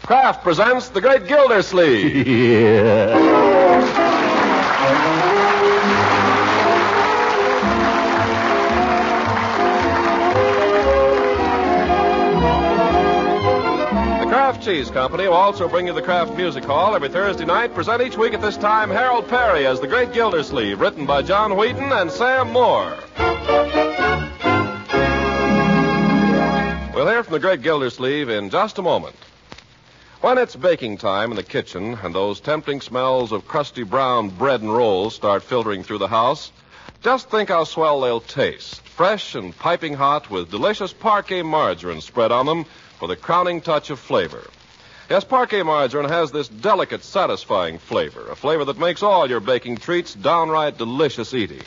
Kraft presents The Great Gildersleeve. Yeah. The Kraft Cheese Company will also bring you the Kraft Music Hall every Thursday night. Present each week at this time Harold Peary as The Great Gildersleeve, written by John Wheaton and Sam Moore. We'll hear from The Great Gildersleeve in just a moment. When it's baking time in the kitchen and those tempting smells of crusty brown bread and rolls start filtering through the house, just think how swell they'll taste. Fresh and piping hot with delicious Parquet margarine spread on them for the crowning touch of flavor. Yes, Parquet margarine has this delicate, satisfying flavor, a flavor that makes all your baking treats downright delicious eating.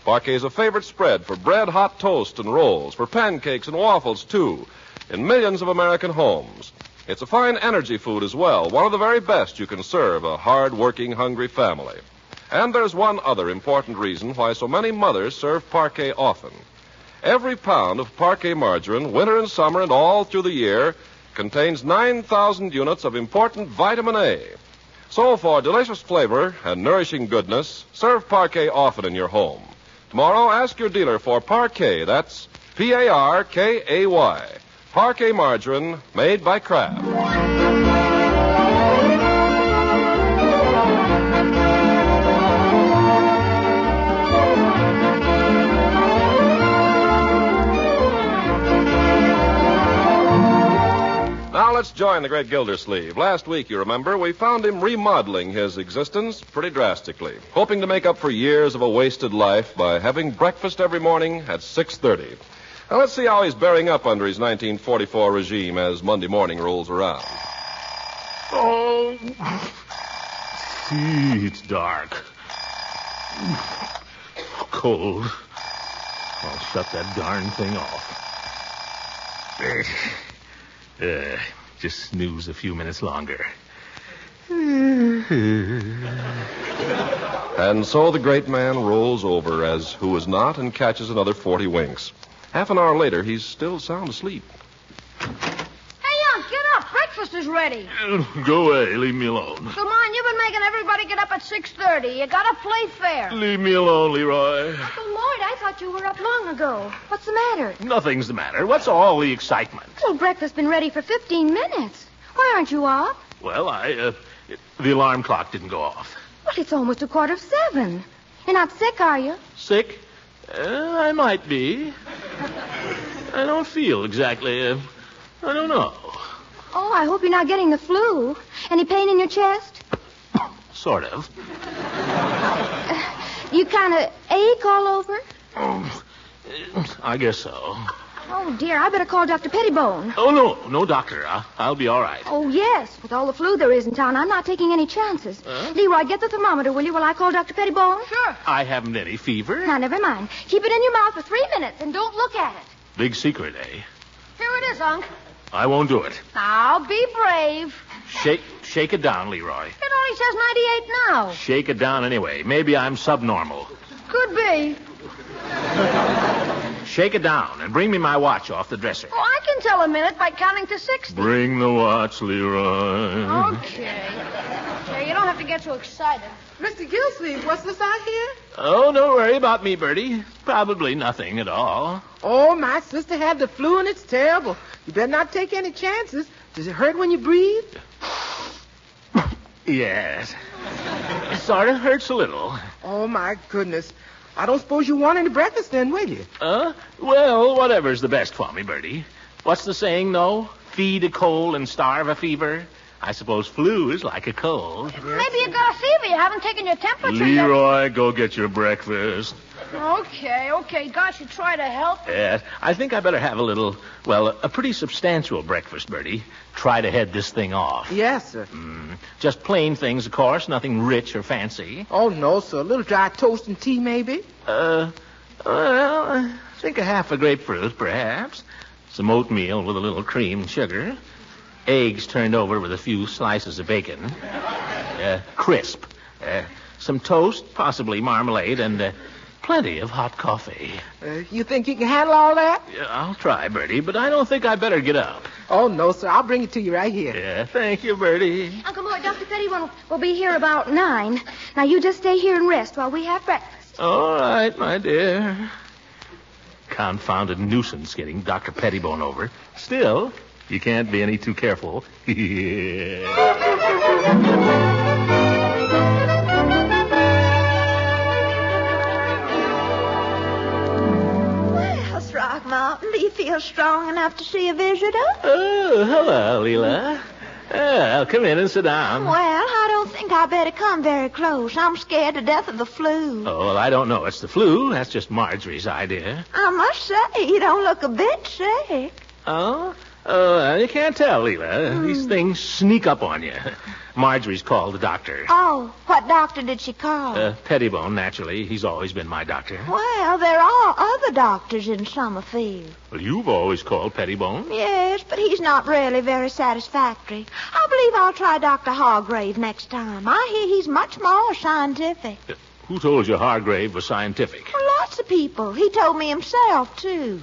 Parquet is a favorite spread for bread, hot toast, and rolls, for pancakes and waffles, too, in millions of American homes. It's a fine energy food as well, one of the very best you can serve a hard-working, hungry family. And there's one other important reason why so many mothers serve Parquet often. Every pound of Parquet margarine, winter and summer and all through the year, contains 9,000 units of important vitamin A. So for delicious flavor and nourishing goodness, serve Parquet often in your home. Tomorrow, ask your dealer for Parquet. That's Parkay. Parquet margarine made by Kraft. Now let's join the Great Gildersleeve. Last week, you remember, we found him remodeling his existence pretty drastically, hoping to make up for years of a wasted life by having breakfast every morning at 6:30. Now, let's see how he's bearing up under his 1944 regime as Monday morning rolls around. Oh, it's dark. Cold. I'll shut that darn thing off. Just snooze a few minutes longer. And so the great man rolls over as who is not and catches another 40 winks. Half an hour later, he's still sound asleep. Hey, Unc, get up. Breakfast is ready. Go away. Leave me alone. Come on, you've been making everybody get up at 6:30. You gotta play fair. Leave me alone, Leroy. Uncle Lloyd, I thought you were up long ago. What's the matter? Nothing's the matter. What's all the excitement? Well, breakfast's been ready for 15 minutes. Why aren't you up? Well, the alarm clock didn't go off. Well, it's almost 7:15. You're not sick, are you? Sick? I might be. I don't feel exactly, I don't know. Oh, I hope you're not getting the flu. Any pain in your chest? Sort of. You kind of ache all over? I guess so. Oh, dear, I better call Dr. Pettibone. Oh, no, doctor. I'll be all right. Oh, yes. With all the flu there is in town, I'm not taking any chances. Leroy, get the thermometer, will you, while I call Dr. Pettibone? Sure. I haven't any fever. Now, never mind. Keep it in your mouth for 3 minutes and don't look at it. Big secret, eh? Here it is, Unc. I won't do it. Now, be brave. Shake it down, Leroy. It only says 98 now. Shake it down anyway. Maybe I'm subnormal. Could be. Shake it down and bring me my watch off the dresser. Oh, I can tell a minute by counting to 60. Bring the watch, Leroy. Okay. Okay, you don't have to get so excited. Mr. Gildersleeve, what's this out here? Oh, don't worry about me, Bertie. Probably nothing at all. Oh, my sister had the flu and it's terrible. You better not take any chances. Does it hurt when you breathe? Yes. It sort of hurts a little. Oh, my goodness. I don't suppose you want any breakfast then, will you? Well, whatever's the best for me, Bertie. What's the saying, though? Feed a cold and starve a fever. I suppose flu is like a cold. Maybe you've got a fever. You haven't taken your temperature yet. Leroy, go get your breakfast. Okay. Gosh, you try to help. Yes, I think I better have a pretty substantial breakfast, Bertie. Try to head this thing off. Yes, sir. Just plain things, of course, nothing rich or fancy. Oh, no, sir. A little dry toast and tea, maybe? Well, I think a half a grapefruit, perhaps. Some oatmeal with a little cream and sugar. Eggs turned over with a few slices of bacon. Crisp. Some toast, possibly marmalade, and plenty of hot coffee. You think you can handle all that? Yeah, I'll try, Bertie, but I don't think I better get up. Oh, no, sir. I'll bring it to you right here. Yeah, thank you, Bertie. Uncle Mort, Dr. Pettibone will be here about 9. Now, you just stay here and rest while we have breakfast. All right, my dear. Confounded nuisance getting Dr. Pettibone over. Still, you can't be any too careful. Well, Throckmorton, do you feel strong enough to see a visitor? Oh, hello, Leela. I'll come in and sit down. Well, I don't think I better come very close. I'm scared to death of the flu. Oh, well, I don't know. It's the flu. That's just Marjorie's idea. I must say, you don't look a bit sick. Oh? You can't tell, Leela. These things sneak up on you. Marjorie's called the doctor. Oh, what doctor did she call? Pettibone, naturally. He's always been my doctor. Well, there are other doctors in Summerfield. Well, you've always called Pettibone. Yes, but he's not really very satisfactory. I believe I'll try Dr. Hargrave next time. I hear he's much more scientific. Who told you Hargrave was scientific? Well, lots of people. He told me himself, too.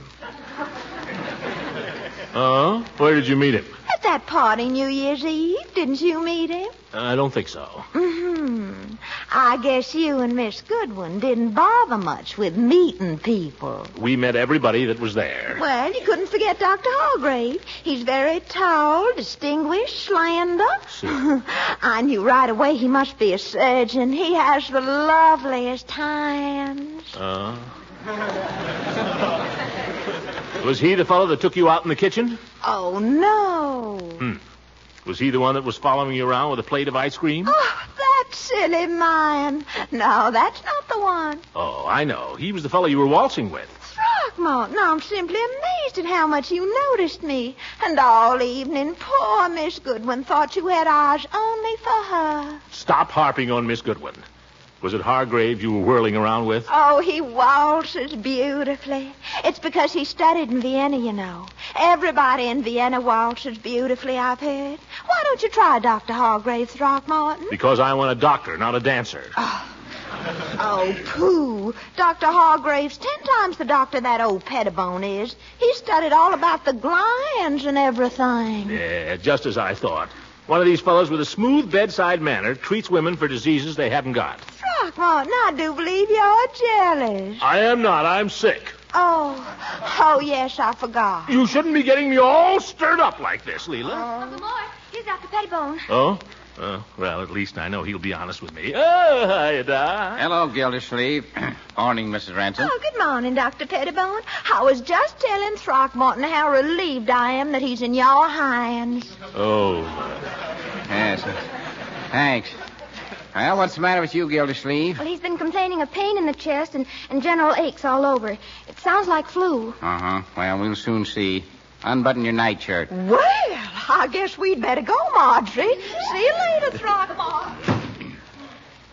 Oh? Where did you meet him? At that party New Year's Eve. Didn't you meet him? I don't think so. Mm-hmm. I guess you and Miss Goodwin didn't bother much with meeting people. We met everybody that was there. Well, you couldn't forget Dr. Hargrave. He's very tall, distinguished, slender. Sure. I knew right away he must be a surgeon. He has the loveliest hands. Was he the fellow that took you out in the kitchen? Oh, no. Was he the one that was following you around with a plate of ice cream? Oh, that silly man. No, that's not the one. Oh, I know. He was the fellow you were waltzing with. Throckmorton, I'm simply amazed at how much you noticed me. And all evening, poor Miss Goodwin thought you had eyes only for her. Stop harping on Miss Goodwin. Was it Hargrave you were whirling around with? Oh, he waltzes beautifully. It's because he studied in Vienna, you know. Everybody in Vienna waltzes beautifully, I've heard. Why don't you try Dr. Hargrave, Throckmorton? Because I want a doctor, not a dancer. Oh, pooh. Dr. Hargrave's 10 times the doctor that old Pettibone is. He studied all about the glands and everything. Yeah, just as I thought. One of these fellows with a smooth bedside manner treats women for diseases they haven't got. Throckmorton, I do believe you're jealous. I am not. I'm sick. Oh, yes, I forgot. You shouldn't be getting me all stirred up like this, Leela. Uncle Mort, here's Dr. Pettibone. Oh? Well, at least I know he'll be honest with me. Oh, hiya, Doc. Hello, Gildersleeve. Morning, Mrs. Ransom. Oh, good morning, Dr. Pettibone. I was just telling Throckmorton how relieved I am that he's in your hands. Oh. Yes. Thanks. Well, what's the matter with you, Gildersleeve? Well, he's been complaining of pain in the chest and general aches all over. It sounds like flu. Uh-huh. Well, we'll soon see. Unbutton your nightshirt. Well, I guess we'd better go, Marjorie. See you later, Throckmorton.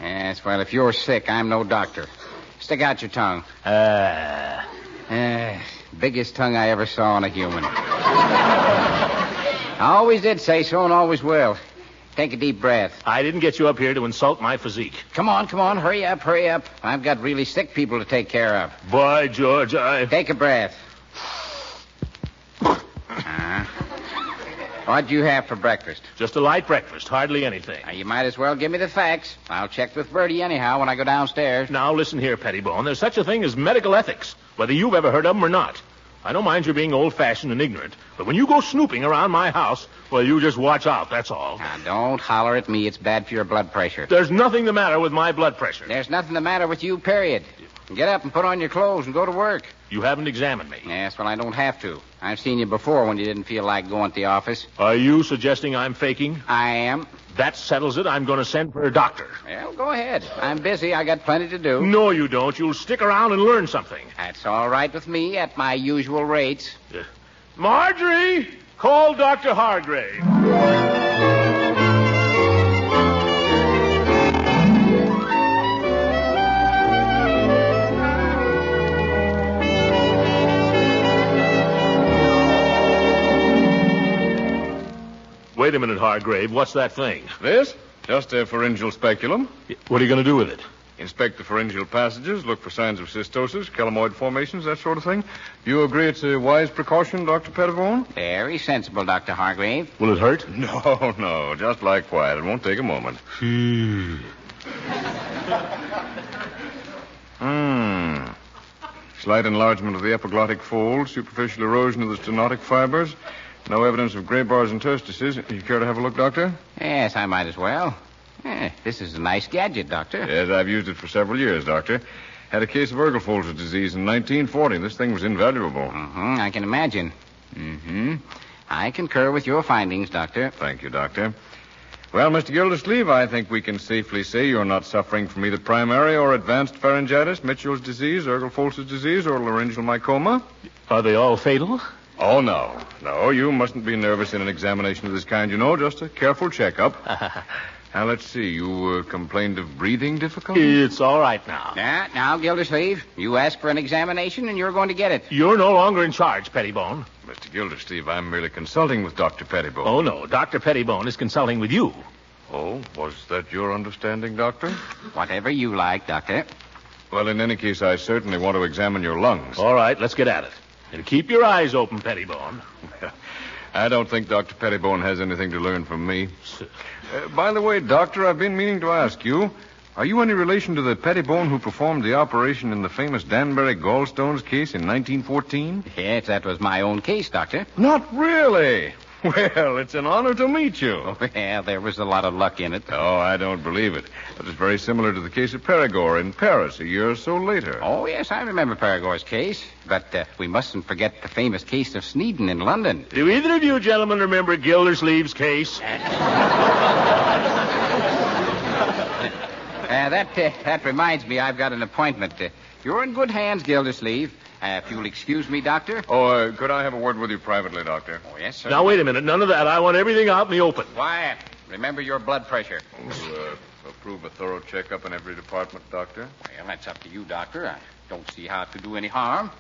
Yes, well, if you're sick, I'm no doctor. Stick out your tongue. Biggest tongue I ever saw on a human. I always did say so and always will. Take a deep breath. I didn't get you up here to insult my physique. Come on. Hurry up. I've got really sick people to take care of. By George, Take a breath. What'd you have for breakfast? Just a light breakfast, hardly anything. Now, you might as well give me the facts. I'll check with Bertie anyhow when I go downstairs. Now, listen here, Pettibone. There's such a thing as medical ethics, whether you've ever heard of them or not. I don't mind your being old-fashioned and ignorant, but when you go snooping around my house, well, you just watch out, that's all. Now, don't holler at me. It's bad for your blood pressure. There's nothing the matter with my blood pressure. There's nothing the matter with you, period. Get up and put on your clothes and go to work. You haven't examined me. Yes, well, I don't have to. I've seen you before when you didn't feel like going to the office. Are you suggesting I'm faking? I am. That settles it. I'm going to send for a doctor. Well, go ahead. I'm busy. I got plenty to do. No, you don't. You'll stick around and learn something. That's all right with me at my usual rates. Marjorie, call Dr. Hargrave. Wait a minute, Hargrave. What's that thing? This? Just a pharyngeal speculum. What are you going to do with it? Inspect the pharyngeal passages, look for signs of cystosis, chelamoid formations, that sort of thing. You agree it's a wise precaution, Dr. Pettibone? Very sensible, Dr. Hargrave. Will it hurt? No, just lie quiet. It won't take a moment. Slight enlargement of the epiglottic fold, superficial erosion of the stenotic fibers. No evidence of gray bars and interstices. You care to have a look, Doctor? Yes, I might as well. This is a nice gadget, Doctor. Yes, I've used it for several years, Doctor. Had a case of Ergelfolter's disease in 1940. This thing was invaluable. I can imagine. I concur with your findings, Doctor. Thank you, Doctor. Well, Mr. Gildersleeve, I think we can safely say you're not suffering from either primary or advanced pharyngitis, Mitchell's disease, Ergelfolter's disease, or laryngeal mycoma. Are they all fatal? Oh, no. No, you mustn't be nervous in an examination of this kind, you know. Just a careful checkup. Now, let's see. You complained of breathing difficulty? It's all right now. Now, Gildersleeve, you asked for an examination, and you're going to get it. You're no longer in charge, Pettibone. Mr. Gildersleeve, I'm merely consulting with Dr. Pettibone. Oh, no. Dr. Pettibone is consulting with you. Oh, was that your understanding, Doctor? Whatever you like, Doctor. Well, in any case, I certainly want to examine your lungs. All right, let's get at it. And keep your eyes open, Pettibone. I don't think Dr. Pettibone has anything to learn from me. By the way, Doctor, I've been meaning to ask you, are you any relation to the Pettibone who performed the operation in the famous Danbury gallstones case in 1914? Yes, that was my own case, Doctor. Not really. Well, it's an honor to meet you. Well, there was a lot of luck in it. Oh, I don't believe it. It was very similar to the case of Perigord in Paris a year or so later. Oh, yes, I remember Perigord's case. But we mustn't forget the famous case of Sneeden in London. Do either of you gentlemen remember Gildersleeve's case? That reminds me, I've got an appointment. You're in good hands, Gildersleeve. If you'll excuse me, Doctor. Oh, could I have a word with you privately, Doctor? Oh, yes, sir. Now, wait a minute. None of that. I want everything out in the open. Quiet. Remember your blood pressure. Approve a thorough checkup in every department, Doctor? Well, that's up to you, Doctor. I don't see how it could do any harm.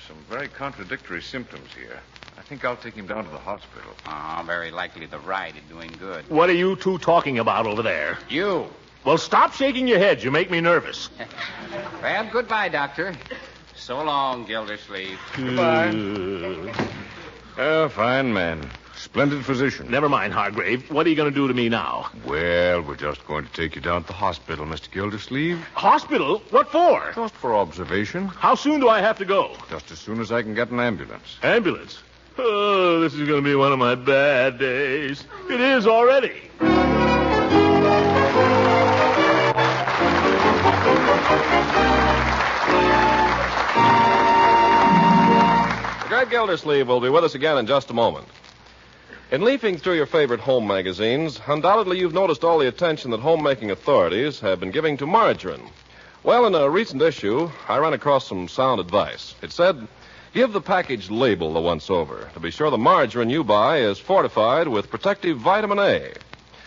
Some very contradictory symptoms here. I think I'll take him down to the hospital. Oh, very likely the ride is doing good. What are you two talking about over there? You. Well, stop shaking your heads. You make me nervous. Well, goodbye, Doctor. So long, Gildersleeve. Goodbye. Fine man. Splendid physician. Never mind, Hargrave. What are you going to do to me now? Well, we're just going to take you down to the hospital, Mr. Gildersleeve. Hospital? What for? Just for observation. How soon do I have to go? Just as soon as I can get an ambulance. Ambulance? Oh, this is going to be one of my bad days. It is already. Great Gildersleeve will be with us again in just a moment. In leafing through your favorite home magazines, undoubtedly you've noticed all the attention that homemaking authorities have been giving to margarine. Well, in a recent issue, I ran across some sound advice. It said, give the package label a once-over to be sure the margarine you buy is fortified with protective vitamin A.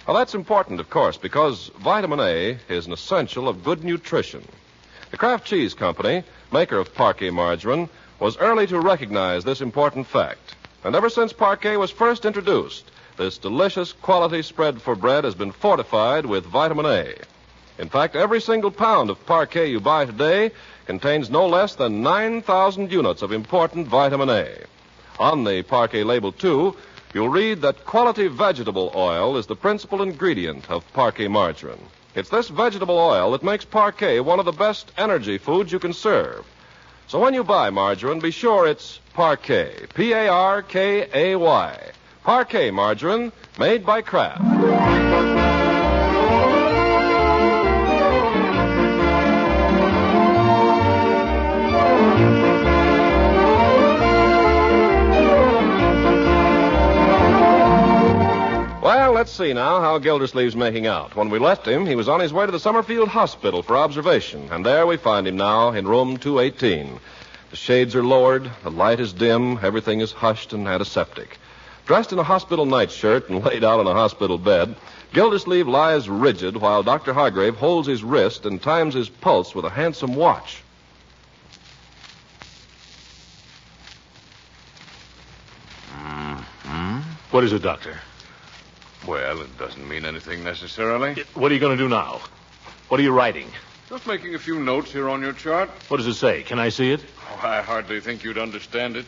Now, that's important, of course, because vitamin A is an essential of good nutrition. The Kraft Cheese Company, maker of Parquet margarine, was early to recognize this important fact. And ever since Parquet was first introduced, this delicious quality spread for bread has been fortified with vitamin A. In fact, every single pound of Parquet you buy today contains no less than 9,000 units of important vitamin A. On the Parquet label, too, you'll read that quality vegetable oil is the principal ingredient of Parquet margarine. It's this vegetable oil that makes Parquet one of the best energy foods you can serve. So when you buy margarine, be sure it's Parquet. Parkay. Parquet margarine, made by Kraft. Well, let's see now how Gildersleeve's making out. When we left him, he was on his way to the Summerfield Hospital for observation, and there we find him now in room 218. The shades are lowered, the light is dim, everything is hushed and antiseptic. Dressed in a hospital nightshirt and laid out on a hospital bed, Gildersleeve lies rigid while Dr. Hargrave holds his wrist and times his pulse with a handsome watch. What is it, Doctor? Well, it doesn't mean anything necessarily. What are you going to do now? What are you writing? Just making a few notes here on your chart. What does it say? Can I see it? Oh, I hardly think you'd understand it.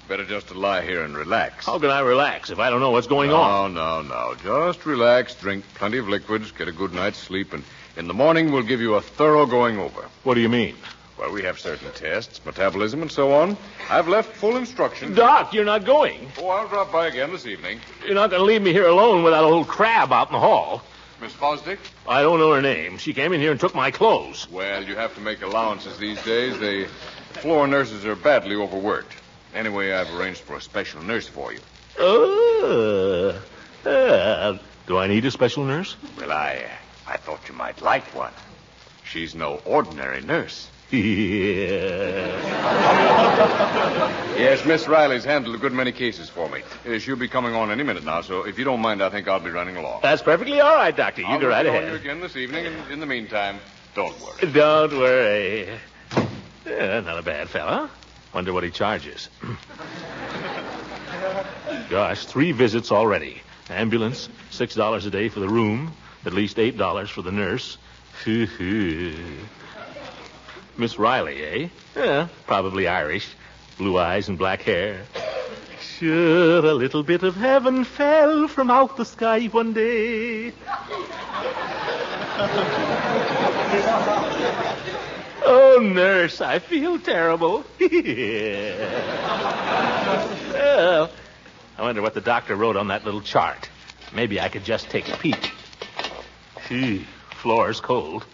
Better just to lie here and relax. How can I relax if I don't know what's going on? No. Just relax, drink plenty of liquids, get a good night's sleep, and in the morning we'll give you a thorough going over. What do you mean? Well, we have certain tests, metabolism, and so on. I've left full instructions. Doc, you're not going. Oh, I'll drop by again this evening. You're not going to leave me here alone with that old crab out in the hall. Miss Fosdick? I don't know her name. She came in here and took my clothes. Well, you have to make allowances these days. The floor nurses are badly overworked. Anyway, I've arranged for a special nurse for you. Do I need a special nurse? Well, I thought you might like one. She's no ordinary nurse. Yes, Miss Riley's handled a good many cases for me. She'll be coming on any minute now, so if you don't mind, I think I'll be running along. That's perfectly all right, Doctor. You go right I'll ahead. call you again this evening, and in the meantime, don't worry. Don't worry. Not a bad fella. Wonder what he charges. Gosh, 3 visits already. Ambulance, $6 a day for the room, at least $8 for the nurse. Miss Riley, eh? Yeah, probably Irish. Blue eyes and black hair. Sure, a little bit of heaven fell from out the sky one day. Oh, nurse, I feel terrible. Well, I wonder what the doctor wrote on that little chart. Maybe I could just take a peek. Floor's cold.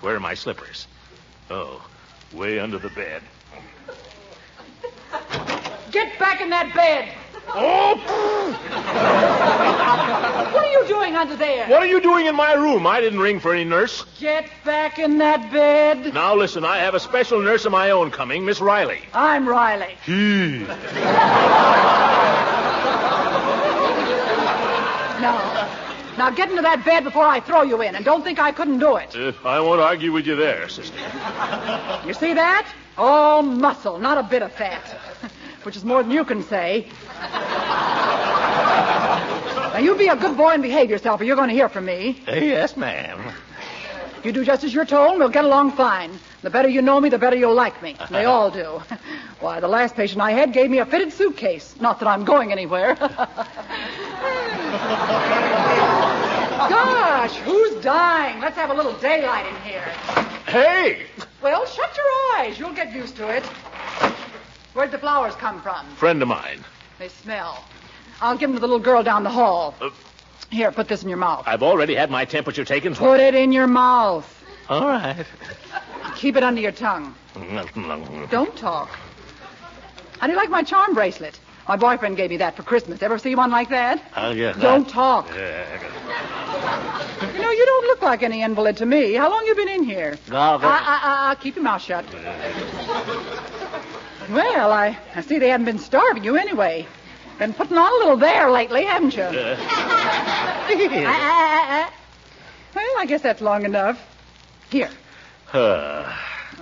Where are my slippers? Oh, way under the bed. Get back in that bed. Oh! What are you doing under there? What are you doing in my room? I didn't ring for any nurse. Get back in that bed. Now, listen, I have a special nurse of my own coming, Miss Riley. I'm Riley. Now get into that bed before I throw you in, and don't think I couldn't do it. I won't argue with you there, sister. You see that? All muscle, not a bit of fat. Which is more than you can say. Now, you be a good boy and behave yourself, or you're going to hear from me. Yes, ma'am. You do just as you're told, and we'll get along fine. The better you know me, the better you'll like me. They all do. Why, the last patient I had gave me a fitted suitcase. Not that I'm going anywhere. Gosh, who's dying? Let's have a little daylight in here. Hey! Well, shut your eyes. You'll get used to it. Where'd the flowers come from? Friend of mine. They smell. I'll give them to the little girl down the hall. Here, put this in your mouth. I've already had my temperature taken. Put it in your mouth. All right. Keep it under your tongue. Don't talk. How do you like my charm bracelet? My boyfriend gave me that for Christmas. Ever see one like that? Yeah. Don't talk. You know, you don't look like any invalid to me. How long you been in here? Keep your mouth shut. Well, I see they haven't been starving you anyway. Been putting on a little there lately, haven't you? Well, I guess that's long enough. Here. Oh,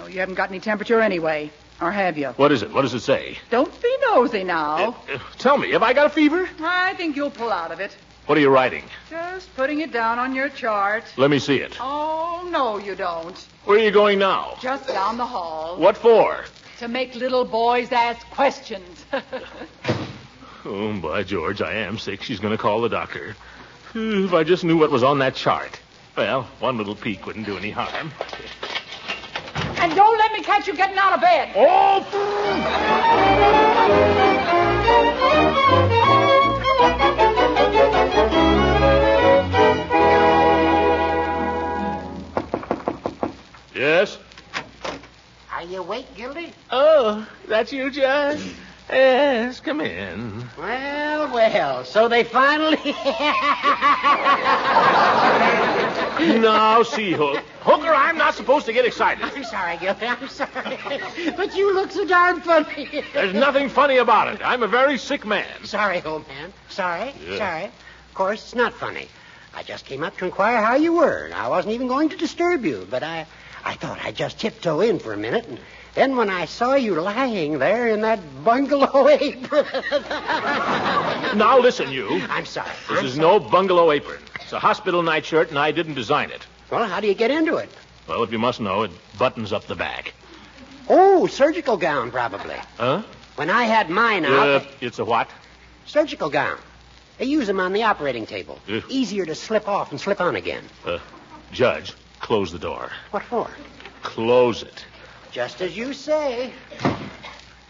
you haven't got any temperature anyway. Or have you? What is it? What does it say? Don't be nosy now. Tell me, have I got a fever? I think you'll pull out of it. What are you writing? Just putting it down on your chart. Let me see it. Oh, no, you don't. Where are you going now? Just down the hall. What for? To make little boys ask questions. Oh, by George, I am sick. She's going to call the doctor. If I just knew what was on that chart. Well, one little peek wouldn't do any harm. And don't let me catch you getting out of bed. Oh! Yes? Are you awake, Gildy? Oh, that's you, John? Yes, come in. Well, so they finally... Now, see, Hooker, I'm not supposed to get excited. I'm sorry, Gildy, I'm sorry. But you look so darn funny. There's nothing funny about it. I'm a very sick man. Sorry, old man. Sorry. Of course, it's not funny. I just came up to inquire how you were. I wasn't even going to disturb you, but I thought I'd just tiptoe in for a minute, and then when I saw you lying there in that bungalow apron... Now, listen, you. I'm sorry. This is no bungalow apron. It's a hospital nightshirt, and I didn't design it. Well, how do you get into it? Well, if you must know, it buttons up the back. Oh, surgical gown, probably. Huh? When I had mine out... It's a what? Surgical gown. They use them on the operating table. Yeah. Easier to slip off and slip on again. Judge, close the door. What for? Close it. Just as you say.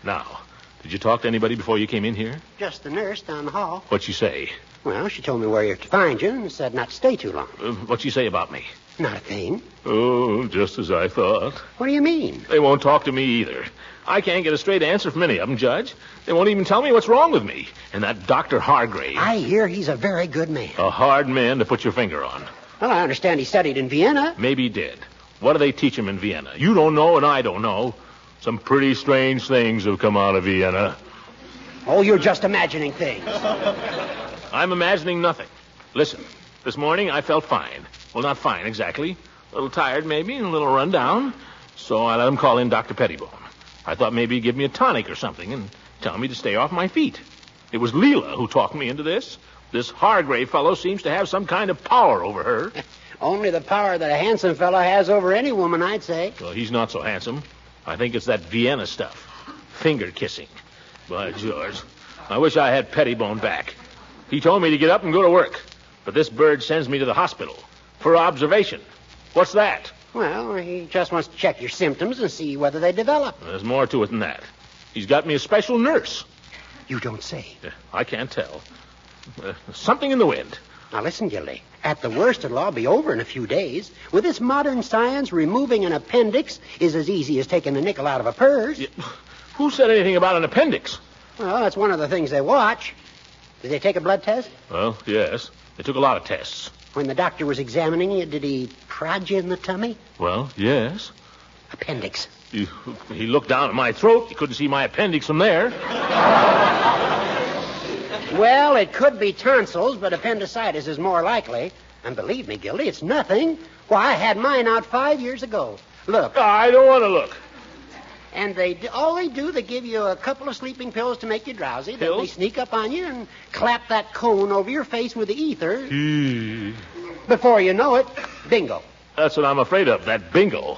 Now, did you talk to anybody before you came in here? Just the nurse down the hall. What'd she say? Well, she told me where you're to find you and said not to stay too long. What'd she say about me? Not a thing. Oh, just as I thought. What do you mean? They won't talk to me either. I can't get a straight answer from any of them, Judge. They won't even tell me what's wrong with me. And that Dr. Hargrave. I hear he's a very good man. A hard man to put your finger on. Well, I understand he studied in Vienna. Maybe he did. What do they teach him in Vienna? You don't know and I don't know. Some pretty strange things have come out of Vienna. Oh, you're just imagining things. I'm imagining nothing. Listen, this morning I felt fine. Well, not fine exactly. A little tired maybe and a little run down. So I let him call in Dr. Pettibone. I thought maybe he'd give me a tonic or something and tell me to stay off my feet. It was Leela who talked me into this. This Hargrave fellow seems to have some kind of power over her. Only the power that a handsome fellow has over any woman, I'd say. Well, he's not so handsome. I think it's that Vienna stuff. Finger kissing. By George, I wish I had Pettibone back. He told me to get up and go to work. But this bird sends me to the hospital for observation. What's that? Well, he just wants to check your symptoms and see whether they develop. There's more to it than that. He's got me a special nurse. You don't say. I can't tell. Something in the wind. Now, listen, Gildy. At the worst, it'll all be over in a few days. With this modern science, removing an appendix is as easy as taking a nickel out of a purse. Who said anything about an appendix? Well, that's one of the things they watch. Did they take a blood test? Well, yes. They took a lot of tests. When the doctor was examining you, did he prod you in the tummy? Well, yes. Appendix. He looked down at my throat. He couldn't see my appendix from there. Well, it could be tonsils, but appendicitis is more likely. And believe me, Gildy, it's nothing. Why, I had mine out 5 years ago. Look. I don't want to look. And all they do, they give you a couple of sleeping pills to make you drowsy. Then they sneak up on you and clap that cone over your face with the ether. Before you know it, bingo. That's what I'm afraid of, that bingo.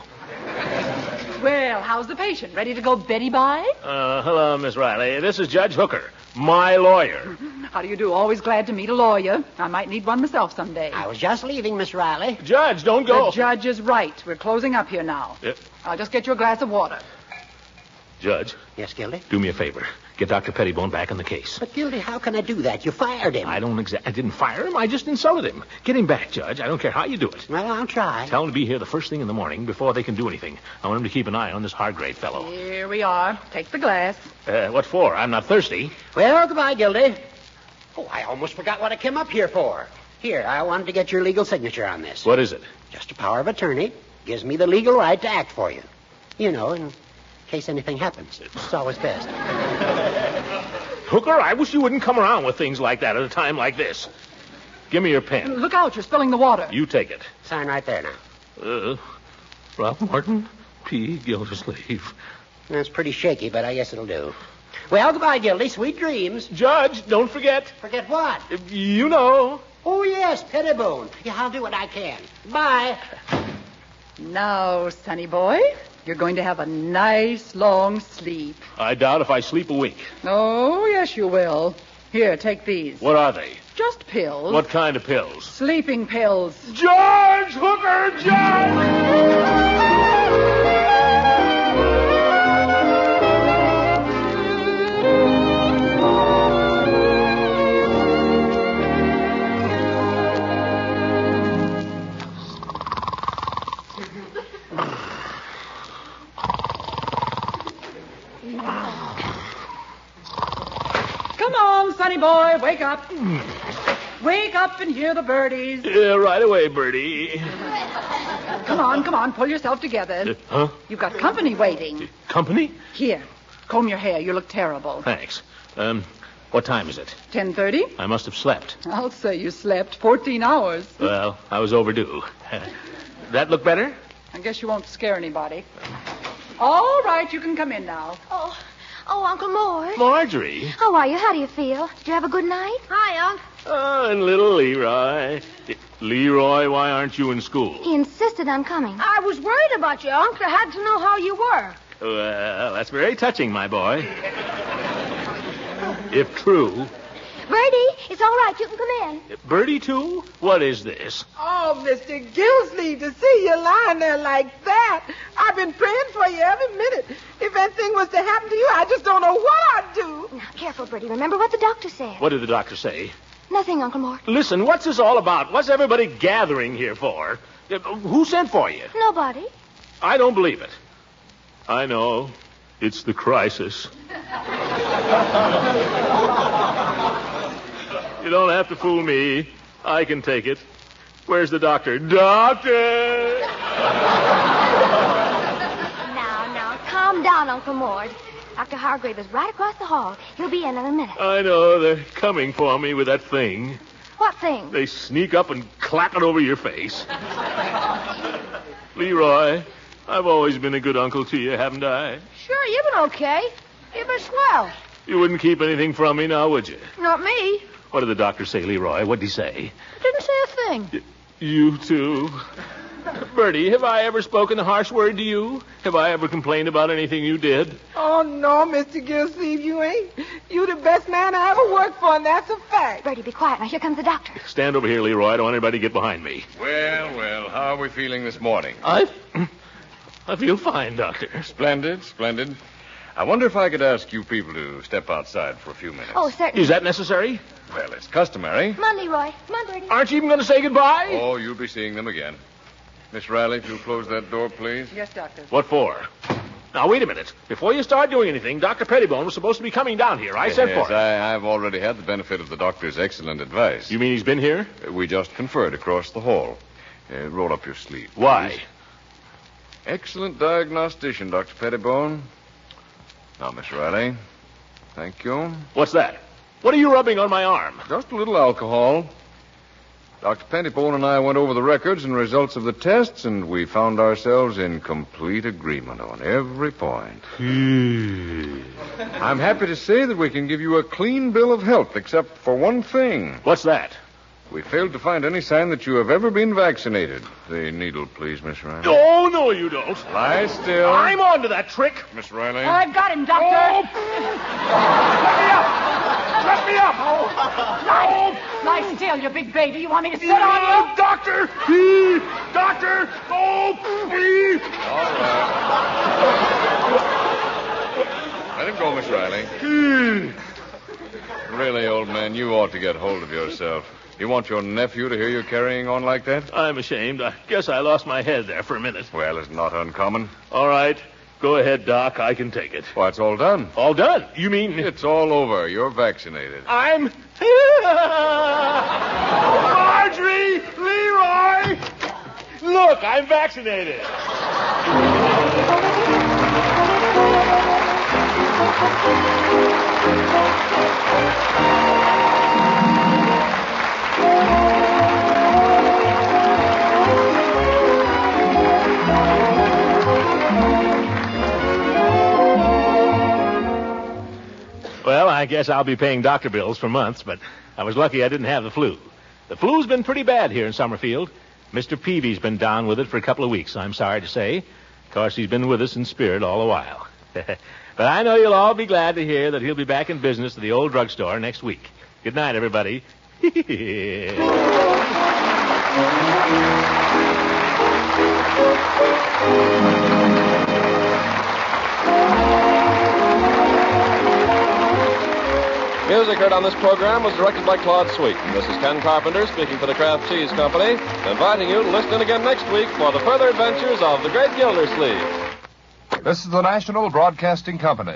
Well, how's the patient? Ready to go Betty by? Hello, Miss Riley. This is Judge Hooker, my lawyer. How do you do? Always glad to meet a lawyer. I might need one myself someday. I was just leaving, Miss Riley. Judge, don't go. The judge is right. We're closing up here now. I'll just get you a glass of water. Judge. Yes, Gildy? Do me a favor. Get Dr. Pettibone back in the case. But, Gildy, how can I do that? You fired him. I didn't fire him. I just insulted him. Get him back, Judge. I don't care how you do it. Well, I'll try. Tell him to be here the first thing in the morning before they can do anything. I want him to keep an eye on this Hargrave fellow. Here we are. Take the glass. What for? I'm not thirsty. Well, goodbye, Gildy. Oh, I almost forgot what I came up here for. Here, I wanted to get your legal signature on this. What is it? Just a power of attorney. Gives me the legal right to act for you. You know, in case anything happens. It's always best. Hooker, I wish you wouldn't come around with things like that at a time like this. Give me your pen. Look out, you're spilling the water. You take it. Sign right there now. Throckmorton P. Gildersleeve. That's pretty shaky, but I guess it'll do. Well, goodbye, Gildy. Sweet dreams. Judge, don't forget. Forget what? You know. Oh, yes, Pettibone. Yeah, I'll do what I can. Bye. Now, sonny boy, you're going to have a nice long sleep. I doubt if I sleep a week. Oh, yes, you will. Here, take these. What are they? Just pills. What kind of pills? Sleeping pills. George! Hooker! George! Come on, sonny boy, wake up. Wake up and hear the birdies. Yeah, right away, Bertie. Come on, pull yourself together. Huh? You've got company waiting. Company? Here, comb your hair. You look terrible. Thanks. What time is it? 10:30? I must have slept. I'll say you slept 14 hours. Well, I was overdue. That look better? I guess you won't scare anybody. All right, you can come in now. Oh, Uncle Mort. Marjorie. How are you? How do you feel? Did you have a good night? Hi, Unc. Oh, and little Leroy. Leroy, why aren't you in school? He insisted on coming. I was worried about you, Unc. I had to know how you were. Well, that's very touching, my boy. If true. Bertie, it's all right. You can come in. Bertie, too? What is this? Oh, Mr. Gildersleeve, to see you lying there like that. I've been praying for you every minute. If anything was to happen to you, I just don't know what I'd do. Now, careful, Bertie. Remember what the doctor said. What did the doctor say? Nothing, Uncle Mort. Listen, what's this all about? What's everybody gathering here for? Who sent for you? Nobody. I don't believe it. I know. It's the crisis. You don't have to fool me. I can take it. Where's the doctor? Doctor! Now, calm down, Uncle Mort. Dr. Hargrave is right across the hall. He'll be in a minute. I know. They're coming for me with that thing. What thing? They sneak up and clap it over your face. Leroy, I've always been a good uncle to you, haven't I? Sure, you've been okay. You've been swell. You wouldn't keep anything from me now, would you? Not me. What did the doctor say, Leroy? What did he say? Didn't say a thing. You too. Bertie, have I ever spoken a harsh word to you? Have I ever complained about anything you did? Oh, no, Mr. Gildersleeve, you ain't. You the best man I ever worked for, and that's a fact. Bertie, be quiet. Now, here comes the doctor. Stand over here, Leroy. I don't want anybody to get behind me. Well, how are we feeling this morning? I feel fine, Doctor. Splendid. I wonder if I could ask you people to step outside for a few minutes. Oh, certainly. Is that necessary? Well, it's customary. Come on, Leroy. Come on, Bertie. Aren't you even going to say goodbye? Oh, you'll be seeing them again. Miss Riley, if you'll close that door, please. Yes, Doctor. What for? Now, wait a minute. Before you start doing anything, Dr. Pettibone was supposed to be coming down here. I sent for him. I've already had the benefit of the doctor's excellent advice. You mean he's been here? We just conferred across the hall. Roll up your sleeve. Why? Please. Excellent diagnostician, Dr. Pettibone. Now, Miss Riley. Thank you. What's that? What are you rubbing on my arm? Just a little alcohol. Dr. Pettibone and I went over the records and results of the tests, and we found ourselves in complete agreement on every point. I'm happy to say that we can give you a clean bill of health, except for one thing. What's that? We failed to find any sign that you have ever been vaccinated. The needle, please, Miss Riley. Oh, no, you don't. Lie still. I'm on to that trick. Miss Riley. I've got him, Doctor. Oh. Let me up! Lie still, you big baby. You want me to sit on you? Doctor! Doctor! Oh, please! All right. Let him go, Miss Riley. Really, old man, you ought to get hold of yourself. You want your nephew to hear you carrying on like that? I'm ashamed. I guess I lost my head there for a minute. Well, it's not uncommon. All right. Go ahead, Doc. I can take it. Why, it's all done. All done? You mean... It's all over. You're vaccinated. I'm... Marjorie! Leroy! Look, I'm vaccinated. Well, I guess I'll be paying doctor bills for months, but I was lucky I didn't have the flu. The flu's been pretty bad here in Summerfield. Mr. Peavy's been down with it for a couple of weeks, I'm sorry to say. Of course, he's been with us in spirit all the while. But I know you'll all be glad to hear that he'll be back in business at the old drugstore next week. Good night, everybody. Music heard on this program was directed by Claude Sweet. This is Ken Carpenter speaking for the Kraft Cheese Company, inviting you to listen in again next week for the further adventures of the Great Gildersleeve. This is the National Broadcasting Company.